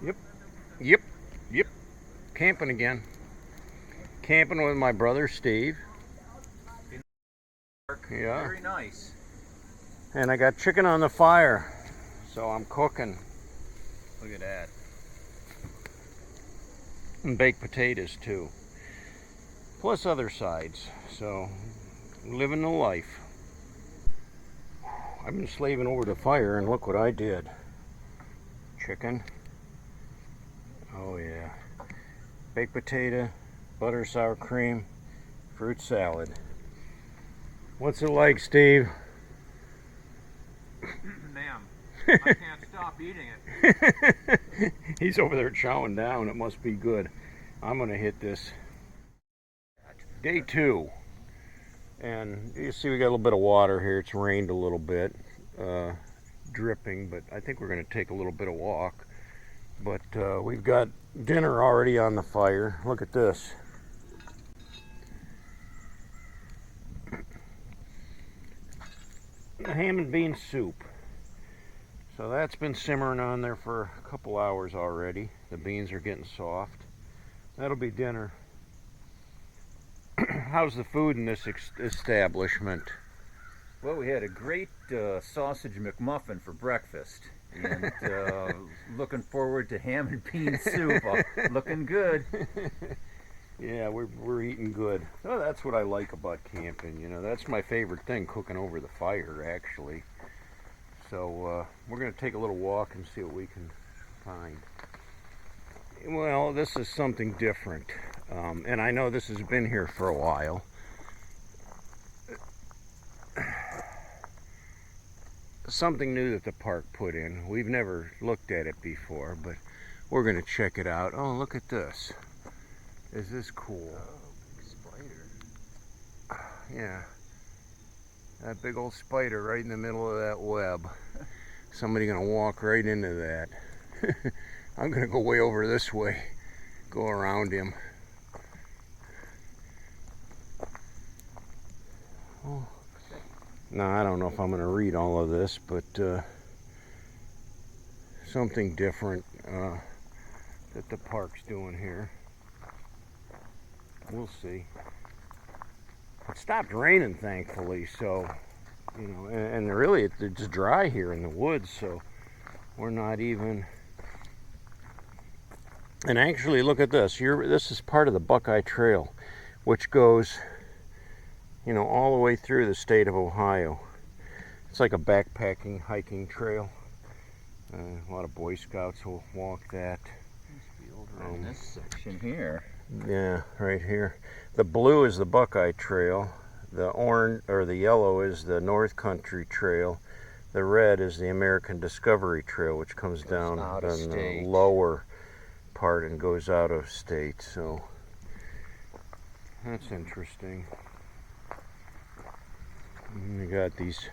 Yep, yep, yep. Camping again. Camping with my brother Steve. Yeah. Very nice. And I got chicken on the fire, so I'm cooking. Look at that. And baked potatoes too. Plus other sides. So, living the life. I've been slaving over the fire, and look what I did. Chicken. Oh yeah. Baked potato, butter, sour cream, fruit salad. What's it like, Steve? Ma'am, I can't stop eating it. He's over there chowing down. It must be good. I'm gonna hit this. Day 2. And you see we got a little bit of water here. It's rained a little bit, dripping, but I think we're gonna take a little bit of walk. But we've got dinner already on the fire. Look at this. Ham and bean soup. So that's been simmering on there for a couple hours already. The beans are getting soft. That'll be dinner. How's the food in this establishment? Well, we had a great sausage McMuffin for breakfast. And looking forward to ham and bean soup. Looking good. Yeah, we're eating good. Oh, that's what I like about camping. You know, that's my favorite thing, cooking over the fire, actually. So we're going to take a little walk and see what we can find. Well, this is something different. And I know this has been here for a while. Something new that the park put in. We've never looked at it before, but we're going to check it out. Oh, look at this. Is this cool? Oh, big spider. Yeah. That big old spider right in the middle of that web. Somebody gonna walk right into that. I'm gonna go way over this way. Go around him. Oh. Now, I don't know if I'm gonna read all of this, but something different that the park's doing here. We'll see. It stopped raining, thankfully, so, you know, and really it's dry here in the woods, so we're not even. And actually, look at this. This is part of the Buckeye Trail, which goes, you know, all the way through the state of Ohio. It's like a backpacking, hiking trail. A lot of Boy Scouts will walk that. Must be over in this section here. Yeah, right here. The blue is the Buckeye Trail. The orange or the yellow is the North Country Trail. The red is the American Discovery Trail, which comes down in the lower part and goes out of state. So that's interesting. And we got these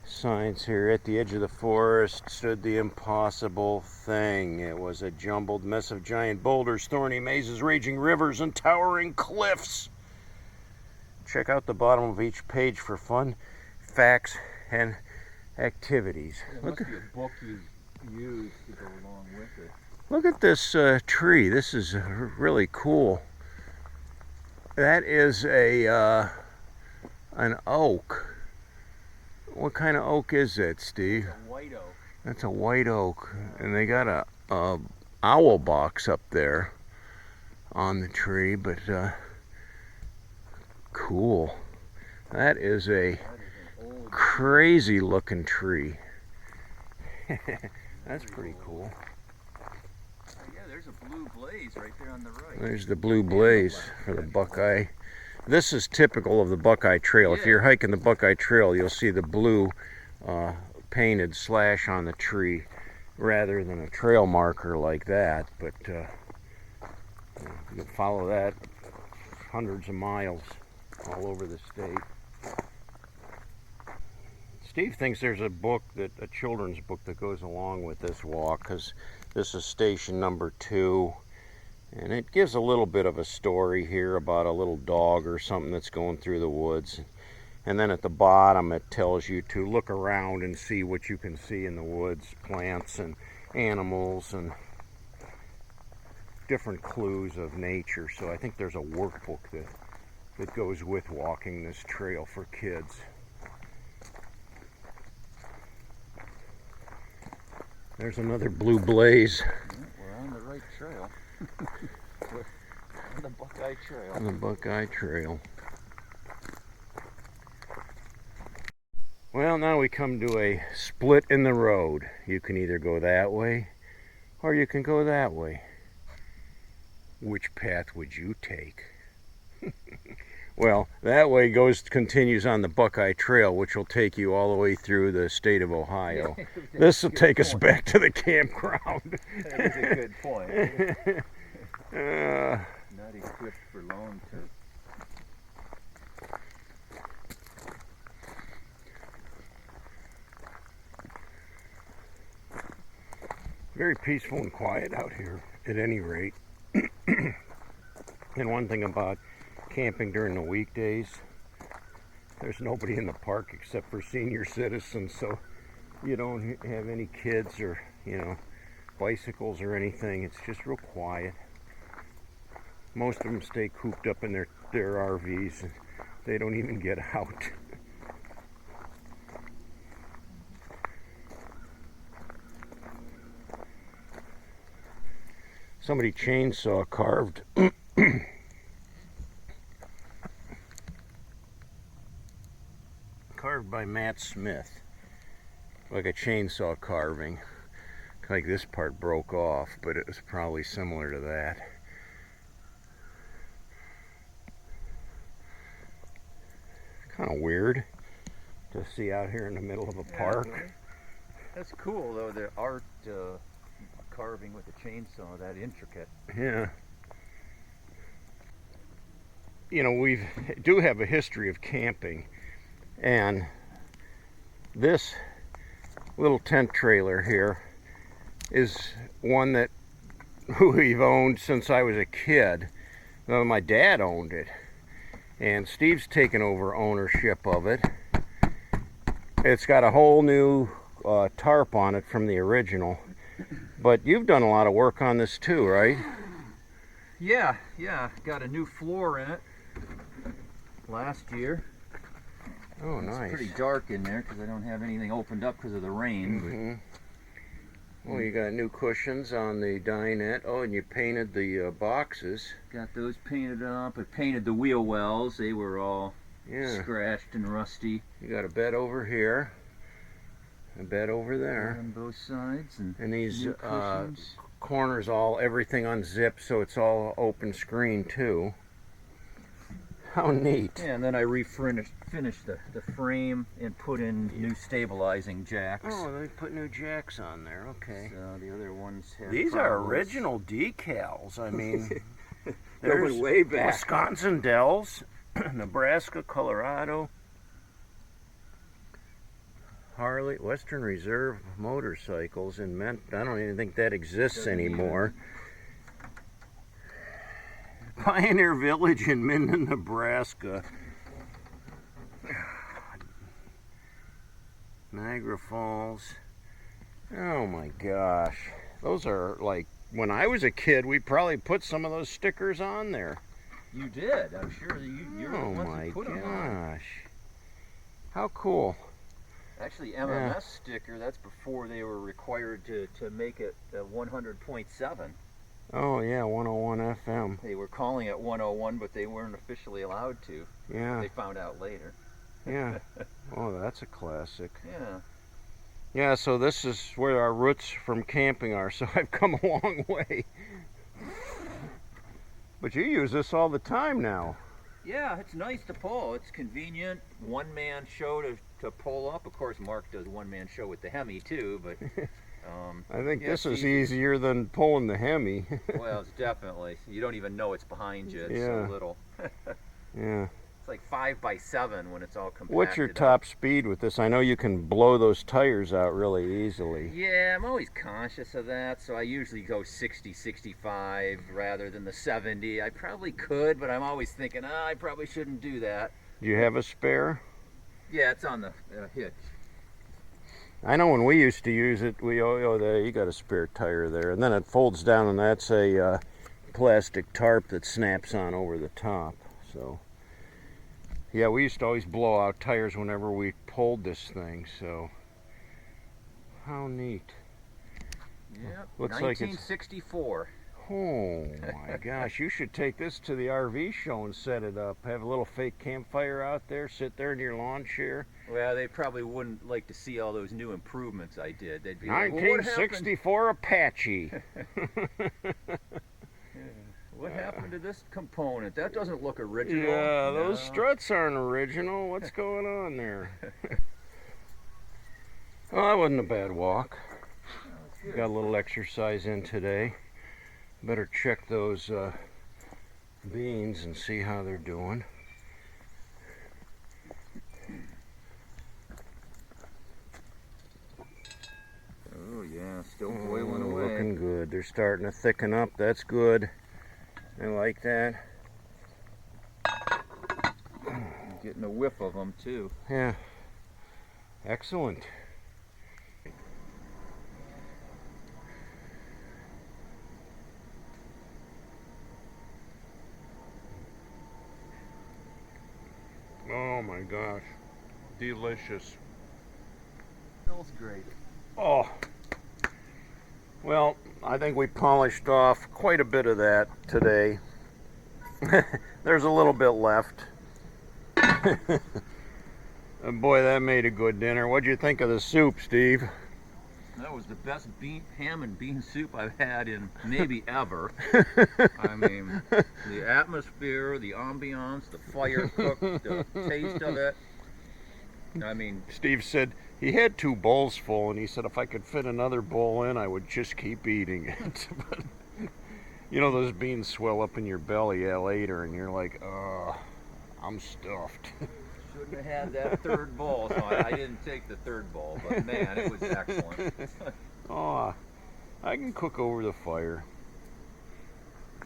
signs here. At the edge of the forest stood the impossible thing. It was a jumbled mess of giant boulders, thorny mazes, raging rivers, and towering cliffs. Check out the bottom of each page for fun facts and activities. There must be a book you use to go along with it. Look at this tree. This is really cool. That is an oak. What kind of oak is that, Steve? It's a white oak. That's a white oak, and they got a owl box up there on the tree, but cool. That is a crazy looking tree. That's pretty cool. Yeah, there's a blue blaze right there on the right. There's the blue blaze for the Buckeye. This is typical of the Buckeye Trail. If you're hiking the Buckeye Trail, you'll see the blue painted slash on the tree rather than a trail marker like that. But you can follow that hundreds of miles all over the state. Steve thinks there's a children's book that goes along with this walk, because this is station number 2. And it gives a little bit of a story here about a little dog or something that's going through the woods. And then at the bottom it tells you to look around and see what you can see in the woods, plants and animals and different clues of nature. So I think there's a workbook that goes with walking this trail for kids. There's another blue blaze. Yeah, we're on the right trail. We're on the Buckeye Trail. On the Buckeye Trail. Well, now we come to a split in the road. You can either go that way or you can go that way. Which path would you take? Well, that way continues on the Buckeye Trail, which will take you all the way through the state of Ohio. This will take us back to the campground. That is a good point. Not equipped for long term. Very peaceful and quiet out here, at any rate. And one thing about camping during the weekdays, there's nobody in the park except for senior citizens, so you don't have any kids or, bicycles or anything. It's just real quiet. Most of them stay cooped up in their RVs, and they don't even get out. Somebody chainsaw carved by Matt Smith, like a chainsaw carving. Like this part broke off, but it was probably similar to that. Kind of weird to see out here in the middle of a park. That's cool though, the art carving with the chainsaw, that intricate. Yeah. We do have a history of camping, and this little tent trailer here is one that we've owned since I was a kid. Well, my dad owned it, and Steve's taken over ownership of it. It's got a whole new tarp on it from the original. But you've done a lot of work on this too, right? Yeah. Got a new floor in it last year. Oh, nice. It's pretty dark in there because I don't have anything opened up because of the rain. Well, you got new cushions on the dinette. Oh, and you painted the boxes. Got those painted up. I painted the wheel wells. They were all scratched and rusty. You got a bed over here. A bed over there. On both sides. And these new cushions. corners, everything unzipped, so it's all open screen too. How neat. Yeah, and then I finished the frame and put in new stabilizing jacks. Oh, they put new jacks on there. Okay. So the other ones have These problems. are original decals. I mean, Going way back. Wisconsin Dells, Nebraska, Colorado, Harley, Western Reserve motorcycles, and I don't even think that exists anymore. Pioneer Village in Minden, Nebraska. Niagara Falls. Oh my gosh. Those are like, when I was a kid, we probably put some of those stickers on there. You did. I'm sure you're the ones who put them on. Oh my gosh. How cool. Actually, MMS sticker, that's before they were required to make it 100.7. Oh yeah, 101 FM. They were calling it 101, but they weren't officially allowed to. Yeah. They found out later. Yeah. Oh, that's a classic. Yeah. Yeah, so this is where our roots from camping are, so I've come a long way. But you use this all the time now. Yeah, it's nice to pull. It's convenient. One-man show to pull up. Of course, Mark does one-man show with the Hemi too, but I think this is easy. easier than pulling the Hemi. Well, it's definitely. You don't even know it's behind you. It's Yeah. so little. Yeah. It's like 5x7 when it's all compacted. What's your up. top speed with this? I know you can blow those tires out really easily. Yeah, I'm always conscious of that, so I usually go 60, 65 rather than the 70. I probably could, but I'm always thinking, I probably shouldn't do that. Do you have a spare? Yeah, it's on the hitch. I know when we used to use it, you got a spare tire there, and then it folds down, and that's a plastic tarp that snaps on over the top. So yeah, we used to always blow out tires whenever we pulled this thing, so how neat. Yep, Looks like it's 1964. Oh my gosh, you should take this to the RV show and set it up. Have a little fake campfire out there, sit there in your lawn chair. Well, they probably wouldn't like to see all those new improvements I did. They'd be like, well, 1964 Apache. what happened to this component? That doesn't look original. Yeah, No. those struts aren't original. What's going on there? Well, that wasn't a bad walk. Got a little exercise in today. Better check those beans and see how they're doing. Oh yeah, still boiling away. Looking good. They're starting to thicken up. That's good. I like that. Getting a whiff of them too. Yeah. Excellent. Oh my gosh. Delicious. Smells great. Oh. Well, I think we polished off quite a bit of that today. There's a little bit left. Boy, that made a good dinner. What'd you think of the soup, Steve? That was the best ham and bean soup I've had in maybe ever. I mean, the atmosphere, the ambiance, the fire cook, the taste of it. I mean, Steve said he had 2 bowls full, and he said if I could fit another bowl in, I would just keep eating it. But, you know, those beans swell up in your belly later, and you're like, I'm stuffed. shouldn't have had that third bowl, so I didn't take the third bowl, but man, it was excellent. Oh, I can cook over the fire.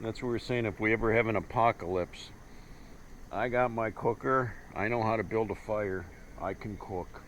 That's what we're saying. If we ever have an apocalypse, I got my cooker. I know how to build a fire. I can cook.